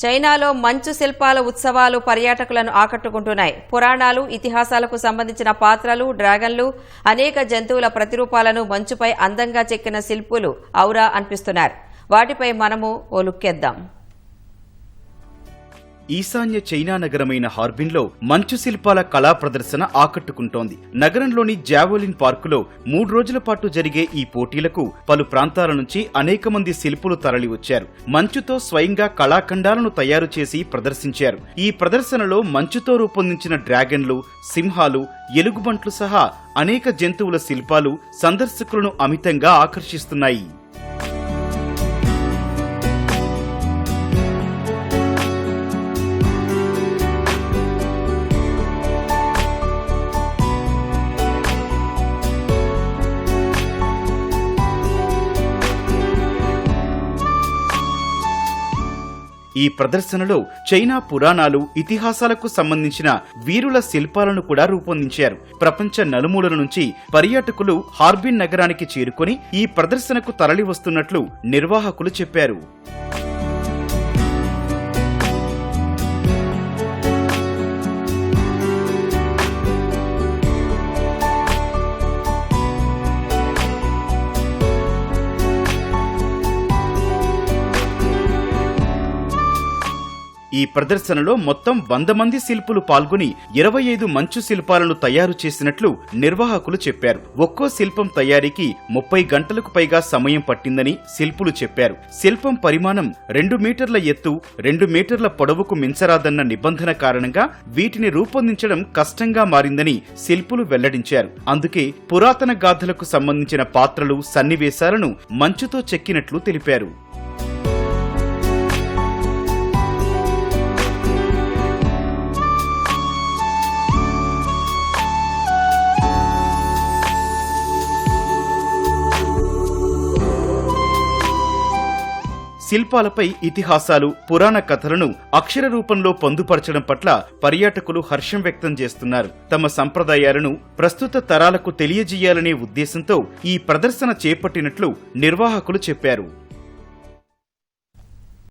చైనాలో మంచు శిల్పాల ఉత్సవాలు పర్యాటకులను ఆకట్టుకుంటున్నాయి. పురాణాలు, ఇతిహాసాలకు సంబంధించిన పాత్రలు, డ్రాగన్లు, అనేక జంతువుల ప్రతిరూపాలను మంచుపై అందంగా చెక్కిన శిల్పులు ఔరా అనిపిస్తున్నారు. వాటిపై మనము ఓ లుక్కేద్దాం. ఈశాన్య చైనా నగరమైన హార్బిన్లో మంచు శిల్పాల కళా ప్రదర్శన ఆకట్టుకుంటోంది. నగరంలోని జావోలిన్ పార్కులో 3 రోజుల పాటు జరిగే ఈ పోటీలకు పలు ప్రాంతాల నుంచి అనేక మంది శిల్పులు తరలివచ్చారు. మంచుతో స్వయంగా కళాఖండాలను తయారు చేసి ప్రదర్శించారు. ఈ ప్రదర్శనలో మంచుతో రూపొందించిన డ్రాగన్లు, సింహాలు, ఎలుగుబంట్లు సహా అనేక జంతువుల శిల్పాలు సందర్శకులను అమితంగా ఆకర్షిస్తున్నాయి. ఈ ప్రదర్శనలో చైనా పురాణాలు, ఇతిహాసాలకు సంబంధించిన వీరుల శిల్పాలను కూడా రూపొందించారు. ప్రపంచ నలుమూలల నుంచి పర్యాటకులు హార్బిన్ నగరానికి చేరుకొని ఈ ప్రదర్శనకు తరలివస్తున్నట్లు నిర్వాహకులు చెప్పారు. ఈ ప్రదర్శనలో మొత్తం 100 మంది శిల్పులు పాల్గొని 25 మంచు శిల్పాలను తయారు చేసినట్లు నిర్వాహకులు చెప్పారు. ఒక్కో శిల్పం తయారీకి 30 గంటలకు పైగా సమయం పట్టిందని శిల్పులు చెప్పారు. శిల్పం పరిమాణం 2 మీటర్ల ఎత్తు, 2 మీటర్ల పొడవుకు మించరాదన్న నిబంధన కారణంగా వీటిని రూపొందించడం కష్టంగా మారిందని శిల్పులు వెల్లడించారు. అందుకే పురాతన గాథలకు సంబంధించిన పాత్రలు, సన్నివేశాలను మంచుతో చెక్కినట్లు తెలిపారు. శిల్పాలపై ఇతిహాసాలు, పురాణ కథలను అక్షర రూపంలో పొందుపరచడం పట్ల పర్యాటకులు హర్షం వ్యక్తం చేస్తున్నారు. తమ సంప్రదాయాలను ప్రస్తుత తరాలకు తెలియజేయాలనే ఉద్దేశంతో ఈ ప్రదర్శన చేపట్టినట్లు నిర్వాహకులు చెప్పారు.